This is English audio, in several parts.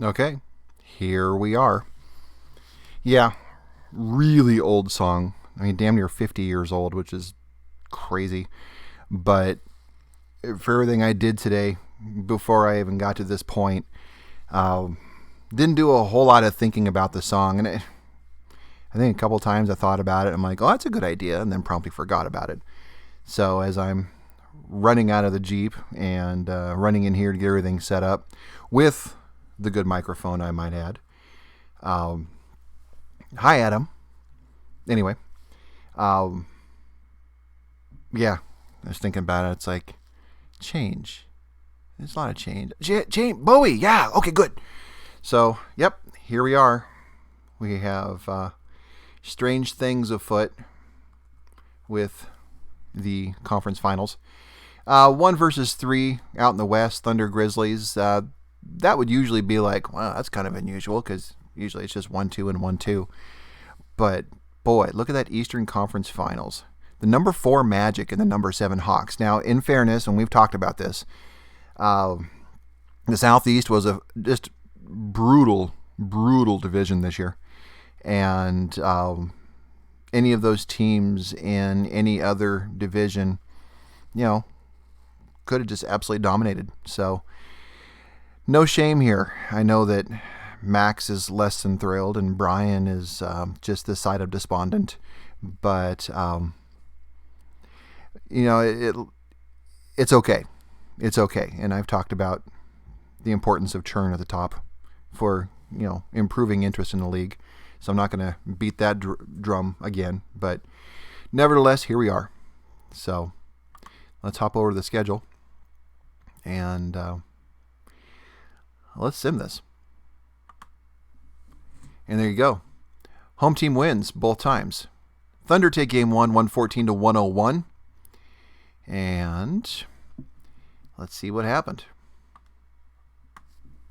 Okay, here we are. Yeah, really old song. I mean, damn near 50 years old, which is crazy. But for everything I did today, before I even got to this point, um, didn't do a whole lot of thinking about the song. I think a couple times I thought about it. I'm like, oh, that's a good idea, and then promptly forgot about it. So as I'm running out of the Jeep and running in here to get everything set up with the good microphone, I might add. Um, Hi, Adam. Anyway, um, yeah, I was thinking about it. It's like change. There's a lot of change. Change, Bowie. Yeah. Okay. Good. So, yep. Here we are. We have strange things afoot with the conference finals. 1 versus 3 out in the West. Thunder Grizzlies. That would usually be like, wow, that's kind of unusual because usually it's just 1-2 and 1-2. But boy, look at that Eastern Conference Finals. The number 4 Magic and the number 7 Hawks. Now, in fairness, and we've talked about this, the Southeast was a just brutal division this year. And any of those teams in any other division, could have just absolutely dominated. So, no shame here. I know that Max is less than thrilled, and Brian is just the side of despondent. But it's okay. It's okay. And I've talked about the importance of churn at the top for improving interest in the league. So I'm not going to beat that drum again. But nevertheless, here we are. So let's hop over to the schedule and let's sim this. And there you go. Home team wins both times. Thunder take game 1, 114-101. And let's see what happened.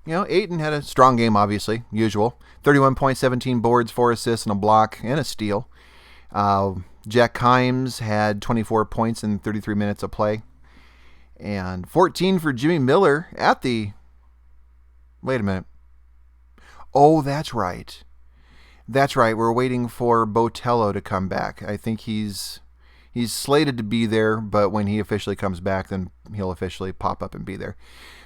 Ayton had a strong game, obviously, usual. 31 points, 17 boards, 4 assists, and a block, and a steal. Jack Kimes had 24 points in 33 minutes of play. And 14 for Jimmy Miller at the... Wait a minute. Oh, that's right. That's right. We're waiting for Botello to come back. I think he's slated to be there, but when he officially comes back, then he'll officially pop up and be there.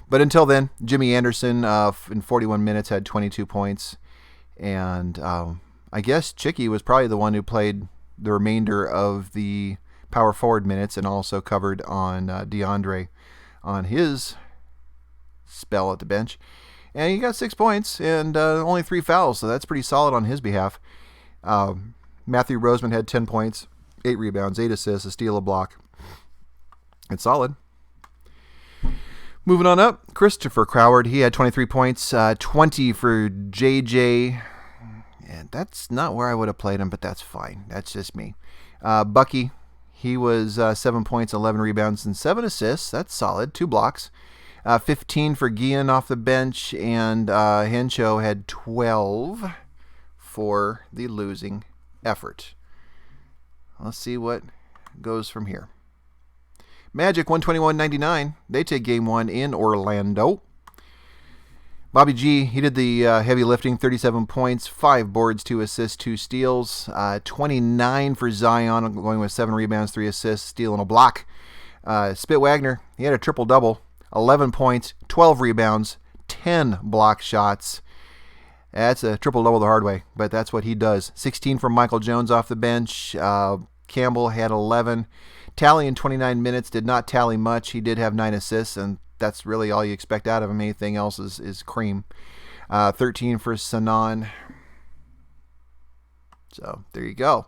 But until then, Jimmy Anderson in 41 minutes had 22 points. And I guess Chicky was probably the one who played the remainder of the power forward minutes and also covered on DeAndre on his spell at the bench. And he got 6 points and only 3 fouls, so that's pretty solid on his behalf. Matthew Roseman had 10 points, 8 rebounds, 8 assists, a steal, a block. It's solid. Moving on up, Christopher Croward, he had 23 points, 20 for JJ. And that's not where I would have played him, but that's fine. That's just me. Bucky, he was 7 points, 11 rebounds, and 7 assists. That's solid. 2 blocks. 15 for Guillen off the bench, and Henshaw had 12 for the losing effort. Let's see what goes from here. Magic 121-99. They take game 1 in Orlando. Bobby G, he did the heavy lifting, 37 points, 5 boards, 2 assists, 2 steals. 29 for Zion, going with 7 rebounds, 3 assists, steal, and a block. Spit Wagner, he had a triple-double. 11 points, 12 rebounds, 10 block shots. That's a triple-double the hard way, but that's what he does. 16 from Michael Jones off the bench. Campbell had 11. Tally in 29 minutes, did not tally much. He did have 9 assists, and that's really all you expect out of him. Anything else is cream. 13 for Sanan. So, there you go.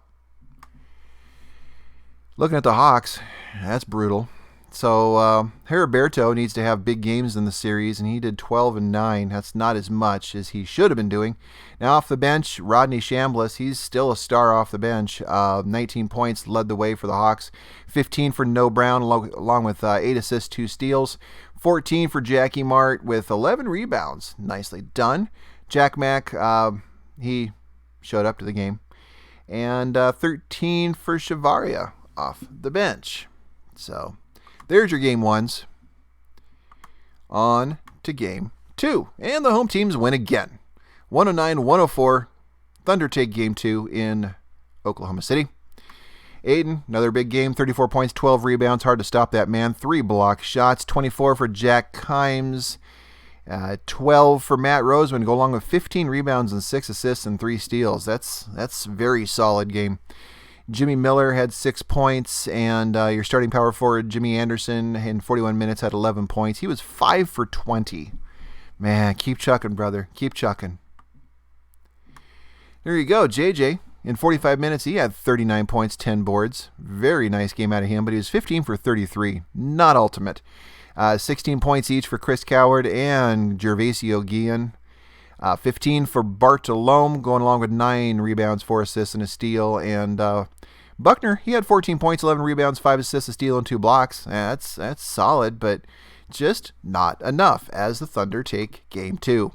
Looking at the Hawks, that's brutal. So Heriberto needs to have big games in the series, and he did 12 and 9. That's not as much as he should have been doing. Now off the bench, Rodney Chambliss, he's still a star off the bench. 19 points, led the way for the Hawks. 15 for No Brown, along with 8 assists, 2 steals. 14 for Jackie Mart with 11 rebounds. Nicely done. Jack Mack, he showed up to the game. And 13 for Shavaria off the bench. So there's your game 1s. On to game 2. And the home teams win again. 109-104. Thunder take game 2 in Oklahoma City. Aiden, another big game, 34 points, 12 rebounds. Hard to stop that man. 3 block shots, 24 for Jack Kimes, 12 for Matt Roseman, go along with 15 rebounds and 6 assists and 3 steals. That's very solid game. Jimmy Miller had 6 points, and your starting power forward, Jimmy Anderson, in 41 minutes had 11 points. He was 5 for 20. Man, keep chucking, brother. Keep chucking. There you go, JJ. In 45 minutes, he had 39 points, 10 boards. Very nice game out of him, but he was 15 for 33. Not ultimate. 16 points each for Chris Coward and Gervasio Guillen. 15 for Bartolome, going along with 9 rebounds, 4 assists, and a steal. And Buckner, he had 14 points, 11 rebounds, 5 assists, a steal, and 2 blocks. That's solid, but just not enough as the Thunder take game 2.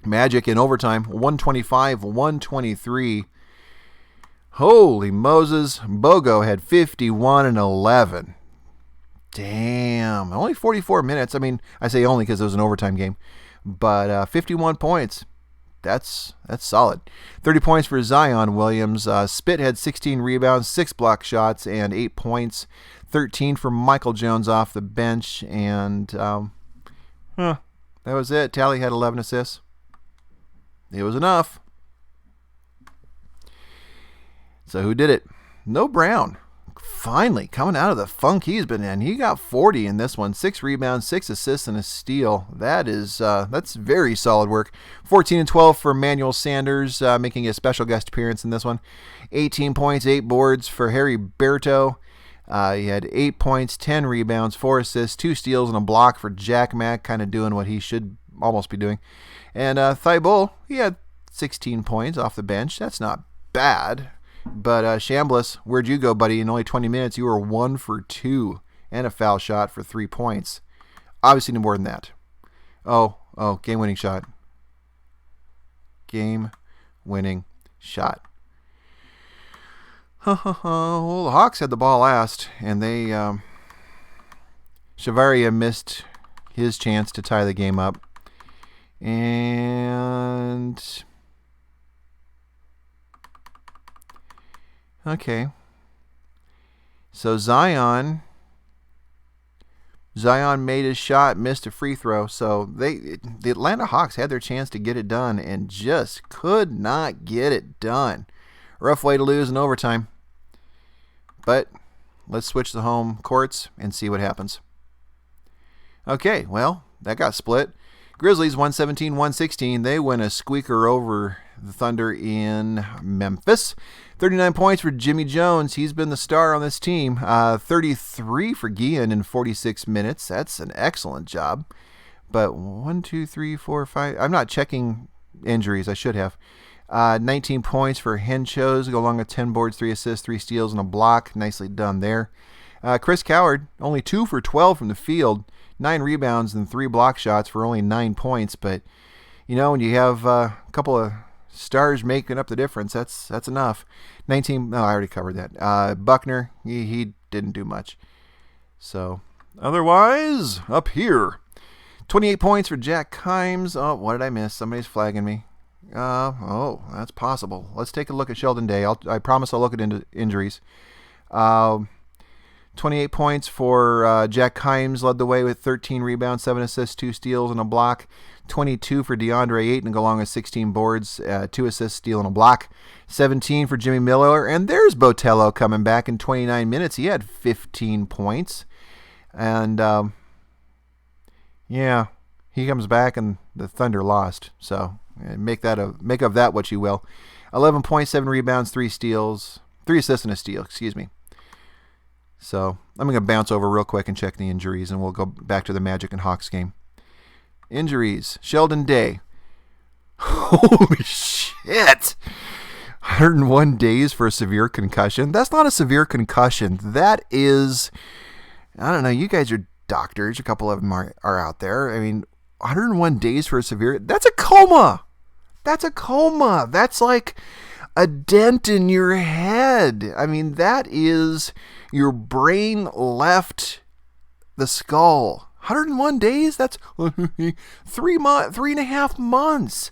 Magic in overtime, 125-123. Holy Moses. Bogo had 51 and 11. Damn. Only 44 minutes. I mean, I say only because it was an overtime game. But 51 points. That's solid. 30 points for Zion Williams. Spit had 16 rebounds, 6 block shots, and 8 points. 13 for Michael Jones off the bench. And that was it. Tally had 11 assists. It was enough. So who did it? No Brown. Finally coming out of the funk he's been in. He got 40 in this one. 6 rebounds, 6 assists, and a steal. That's very solid work. 14 and 12 for Manuel Sanders, making a special guest appearance in this one. 18 points, 8 boards for Harry Berto. He had 8 points, 10 rebounds, 4 assists, 2 steals, and a block for Jack Mack, kind of doing what he should almost be doing. And Thibault, he had 16 points off the bench. That's not bad. But Chambliss, where'd you go, buddy? In only 20 minutes, you were 1 for 2 and a foul shot for 3 points. Obviously, no more than that. Oh, game-winning shot. Game-winning shot. Well, the Hawks had the ball last, and they Chavaria missed his chance to tie the game up. And okay, so Zion made his shot, missed a free throw. So the Atlanta Hawks had their chance to get it done and just could not get it done. Rough way to lose in overtime. But let's switch the home courts and see what happens. Okay, well, that got split. Grizzlies 117-116. They win a squeaker over the Thunder in Memphis. 39 points for Jimmy Jones. He's been the star on this team. 33 for Guillen in 46 minutes. That's an excellent job. But 1, 2, 3, 4, 5. I'm not checking injuries. I should have. 19 points for Henchos. Go along with 10 boards, 3 assists, 3 steals, and a block. Nicely done there. Chris Coward, only 2 for 12 from the field. 9 rebounds and 3 block shots for only 9 points. But, you know, when you have a couple of stars making up the difference, that's enough. 19, I already covered that. Buckner, he didn't do much. So, otherwise, up here. 28 points for Jack Kimes. Oh, what did I miss? Somebody's flagging me. That's possible. Let's take a look at Sheldon Day. I promise I'll look at injuries. 28 points for Jack Kimes, led the way with 13 rebounds, 7 assists, 2 steals, and a block. 22 for DeAndre Ayton, go along with 16 boards, 2 assists, steal, and a block. 17 for Jimmy Miller, and there's Botello coming back in 29 minutes. He had 15 points. And, he comes back, and the Thunder lost. So, make of that what you will. 11 points, 7 rebounds, 3 steals, 3 assists, and a steal, excuse me. So I'm going to bounce over real quick and check the injuries, and we'll go back to the Magic and Hawks game. Injuries. Sheldon Day. Holy shit. 101 days for a severe concussion. That's not a severe concussion. That is, I don't know, you guys are doctors. A couple of them are out there. I mean, 101 days for a severe, that's a coma. That's a coma. That's like a dent in your head. I mean, that is, your brain left the skull. 101 days? That's 3.5 months.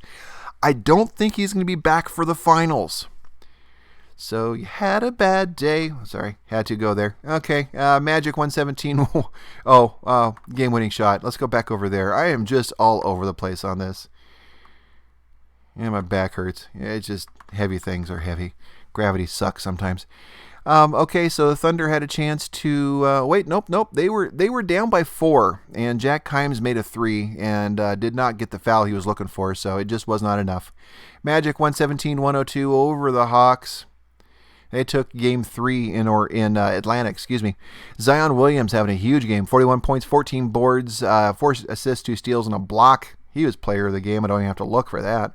I don't think he's going to be back for the finals. So you had a bad day. Sorry, had to go there. Okay, Magic 117. Game-winning shot. Let's go back over there. I am just all over the place on this. Yeah, my back hurts. Yeah, it's just heavy things are heavy. Gravity sucks sometimes. Okay, so the Thunder had a chance to Nope. They were down by 4, and Jack Kimes made a 3 and did not get the foul he was looking for, so it just was not enough. Magic 117-102 over the Hawks. They took game 3 in Atlanta, Zion Williams having a huge game. 41 points, 14 boards, 4 assists, 2 steals, and a block. He was player of the game. I don't even have to look for that.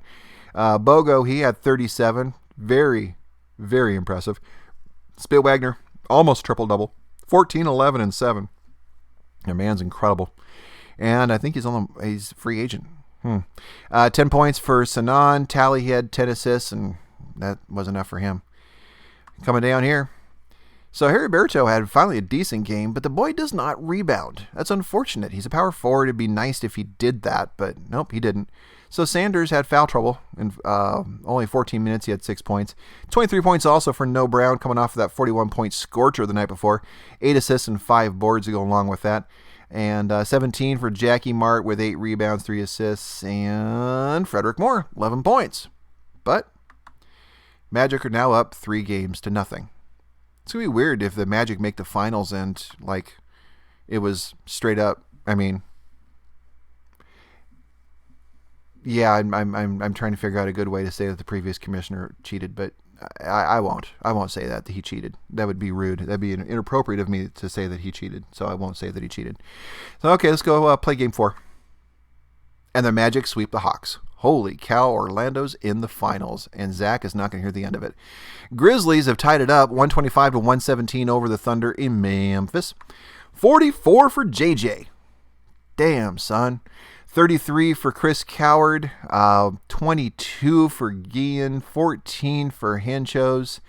Bogo, he had 37. Very, very impressive. Spit Wagner, almost triple-double. 14, 11, and 7. Their man's incredible. And I think he's a free agent. 10 points for Sanan. Tally, he had 10 assists, and that was enough for him. Coming down here. So Harry Berto had finally a decent game, but the boy does not rebound. That's unfortunate. He's a power forward. It'd be nice if he did that, but nope, he didn't. So Sanders had foul trouble in only 14 minutes. He had 6 points. 23 points also for No Brown, coming off of that 41-point scorcher the night before. 8 assists and 5 boards to go along with that. And 17 for Jackie Mart with 8 rebounds, 3 assists. And Frederick Moore, 11 points. But Magic are now up 3-0. It's going to be weird if the Magic make the finals and, it was straight up. I mean, yeah, I'm trying to figure out a good way to say that the previous commissioner cheated, but I won't. I won't say that he cheated. That would be rude. That'd be inappropriate of me to say that he cheated, so I won't say that he cheated. So, okay, let's go play game 4. And the Magic sweep the Hawks. Holy cow, Orlando's in the finals, and Zach is not going to hear the end of it. Grizzlies have tied it up, 125-117 over the Thunder in Memphis. 44 for JJ. Damn, son. 33 for Chris Coward, 22 for Guillen, 14 for Henchos.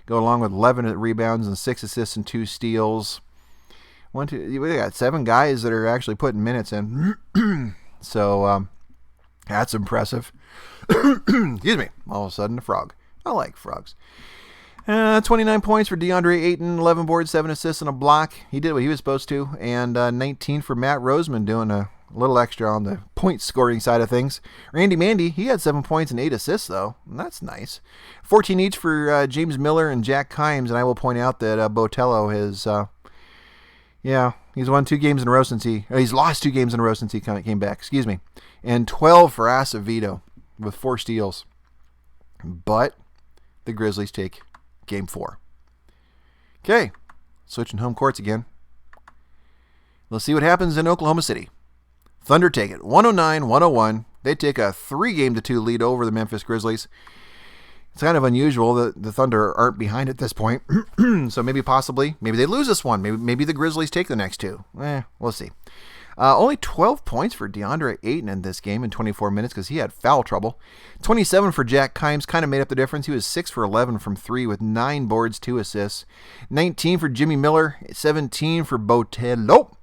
Go along with 11 rebounds and 6 assists and 2 steals. We got 7 guys that are actually putting minutes in. So, that's impressive. Excuse me. All of a sudden, a frog. I like frogs. 29 points for DeAndre Ayton, 11 boards, 7 assists, and a block. He did what he was supposed to. And 19 for Matt Roseman, doing a little extra on the point scoring side of things. Randy Mandy, he had 7 points and 8 assists, though. And that's nice. 14 each for James Miller and Jack Kimes. And I will point out that Botello has, he's won 2 games in a row since he's lost 2 games in a row since he came back. And 12 for Acevedo with 4 steals. But the Grizzlies take game 4. Okay, switching home courts again. Let's see what happens in Oklahoma City. Thunder take it 109-101. They take a 3-2 lead over the Memphis Grizzlies. It's kind of unusual that the Thunder aren't behind at this point. So maybe they lose this one. Maybe the Grizzlies take the next 2. We'll see. Only 12 points for DeAndre Ayton in this game in 24 minutes because he had foul trouble. 27 for Jack Kimes, kind of made up the difference. He was 6 for 11 from 3 with 9 boards, 2 assists. 19 for Jimmy Miller, 17 for Botello.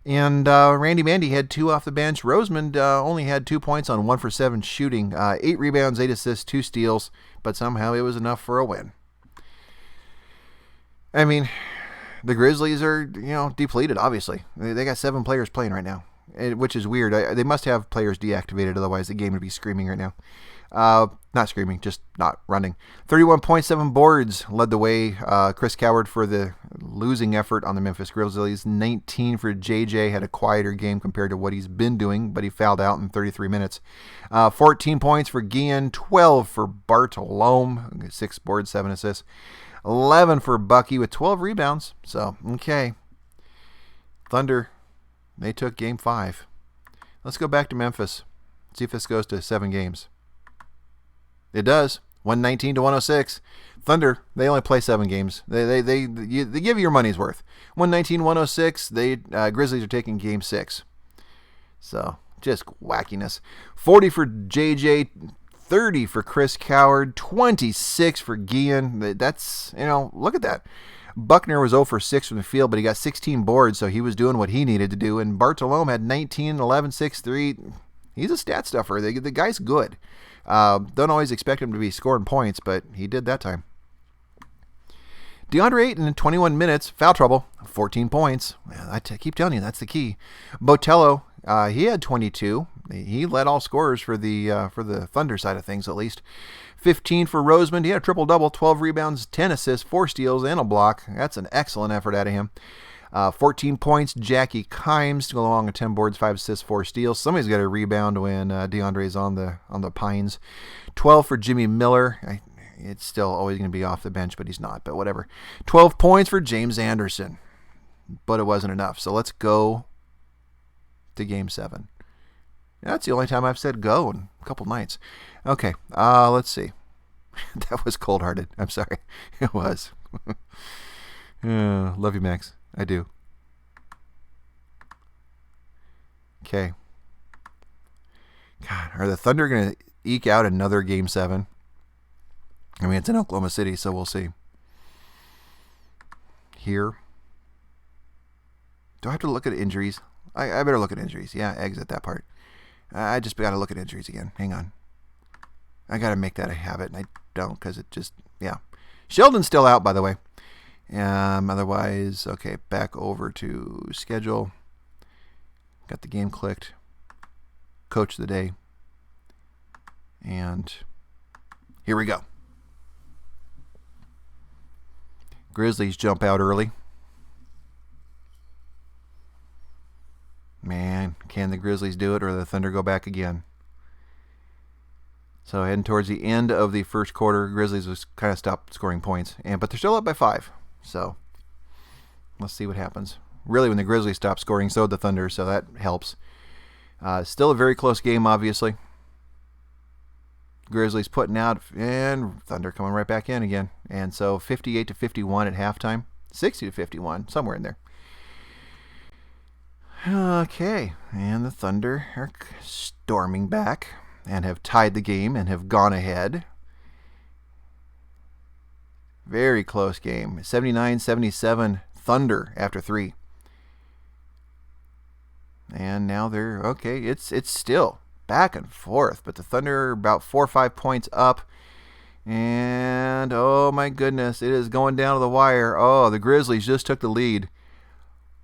And Randy Mandy had 2 off the bench. Roseman only had 2 points on 1 for 7 shooting. 8 rebounds, 8 assists, 2 steals. But somehow it was enough for a win. I mean, the Grizzlies are, depleted, obviously. They got 7 players playing right now, which is weird. They must have players deactivated, otherwise the game would be screaming right now. Not screaming, just not running. 31.7 boards led the way. Chris Coward for the losing effort on the Memphis Grizzlies. 19 for JJ, had a quieter game compared to what he's been doing, but he fouled out in 33 minutes. 14 points for Guillen, 12 for Bartolome, 6 boards, 7 assists. 11 for Bucky with 12 rebounds. So, okay. Thunder, they took game 5. Let's go back to Memphis. See if this goes to 7 games. It does. 119-106. Thunder, they only play 7 games. They give you your money's worth. 119-106. Grizzlies are taking game 6. So, just wackiness. 40 for JJ, 30 for Chris Coward, 26 for Guillen. That's, look at that. Buckner was 0 for 6 from the field, but he got 16 boards, so he was doing what he needed to do. And Bartolome had 19, 11, 6, 3. He's a stat stuffer. The guy's good. Don't always expect him to be scoring points, but he did that time. DeAndre Ayton in 21 minutes, foul trouble, 14 points. I keep telling you, that's the key. Botello, he had 22. He led all scorers for the Thunder side of things, at least. 15 for Roseman. He had a triple-double, 12 rebounds, 10 assists, 4 steals, and a block. That's an excellent effort out of him. 14 points, Jackie Kimes to go along with 10 boards, 5 assists, 4 steals. Somebody's got to rebound when DeAndre's on the Pines. 12 for Jimmy Miller. It's still always going to be off the bench, but he's not, but whatever. 12 points for James Anderson, but it wasn't enough. So let's go to Game 7. That's the only time I've said go in a couple nights. Okay, let's see. That was cold-hearted. I'm sorry. It was. Love you, Max. I do. Okay. God, are the Thunder going to eke out another Game 7? I mean, it's in Oklahoma City, so we'll see. Here. Do I have to look at injuries? I better look at injuries. Yeah, exit that part. I just got to look at injuries again. Hang on. I got to make that a habit, and I don't because it just, yeah. Sheldon's still out, by the way. Otherwise, okay, back over to schedule. Got the game clicked. Coach of the day. And here we go. Grizzlies jump out early. Man, can the Grizzlies do it or the Thunder go back again? So heading towards the end of the first quarter, Grizzlies was kind of stopped scoring points, but they're still up by 5. So let's see what happens. Really, when the Grizzlies stop scoring, so did the Thunder, so that helps. Still a very close game, obviously. Grizzlies putting out, and Thunder coming right back in again. And so 58-51 at halftime. 60-51, somewhere in there. Okay, and the Thunder are storming back and have tied the game and have gone ahead. Very close game. 79-77 Thunder after 3. And now they're, okay, it's still back and forth, but the Thunder are about 4 or 5 points up. And, oh my goodness, it is going down to the wire. Oh, the Grizzlies just took the lead.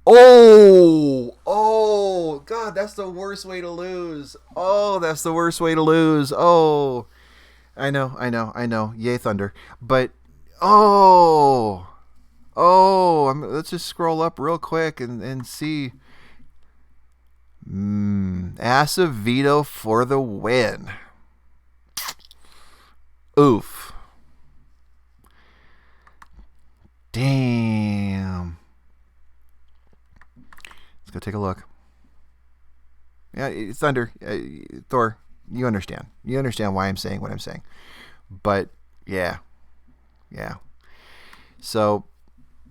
Oh, God, that's the worst way to lose. Oh, that's the worst way to lose. Oh, I know. Yay, Thunder. But, let's just scroll up real quick and see. Acevedo for the win. Oof. Damn. Let's go take a look. Yeah, Thunder, Thor, you understand. You understand why I'm saying what I'm saying. But, yeah. So,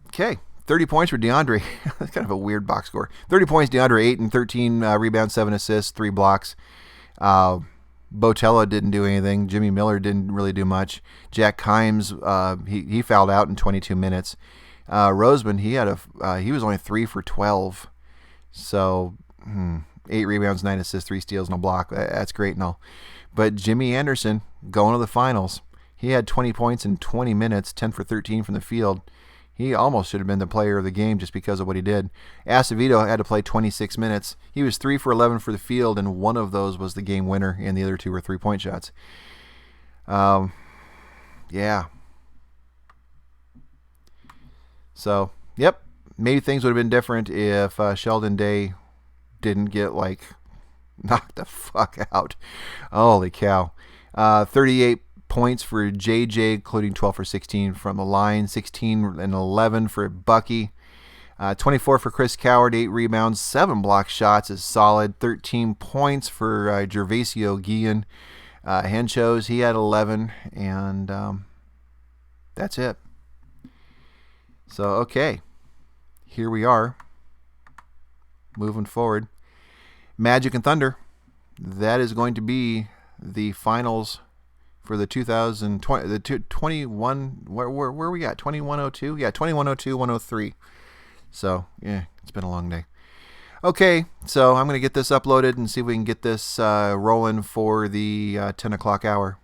okay. 30 points for DeAndre. That's kind of a weird box score. 30 points, DeAndre 8 and 13 rebounds, 7 assists, 3 blocks. Botello didn't do anything. Jimmy Miller didn't really do much. Jack Kimes, he fouled out in 22 minutes. Roseman, he was only 3 for 12. So 8 rebounds, 9 assists, 3 steals, and a block. That's great and all. But Jimmy Anderson going to the finals. He had 20 points in 20 minutes, 10 for 13 from the field. He almost should have been the player of the game just because of what he did. Acevedo had to play 26 minutes. He was 3 for 11 for the field, and one of those was the game winner, and the other 2 were 3-point shots. Yeah. So, yep. Maybe things would have been different if Sheldon Day didn't get, knocked the fuck out. Holy cow. 38 points for JJ, including 12 for 16 from the line, 16 and 11 for Bucky, 24 for Chris Coward, 8 rebounds, 7 block shots is solid, 13 points for Gervasio Guillen. Henchos, he had 11, and that's it. So, okay, here we are, moving forward. Magic and Thunder, that is going to be the finals for the 2020, the 21, where are we at? 2102? Yeah, 2102, 103. So, yeah, it's been a long day. Okay, so I'm going to get this uploaded and see if we can get this rolling for the 10 o'clock hour.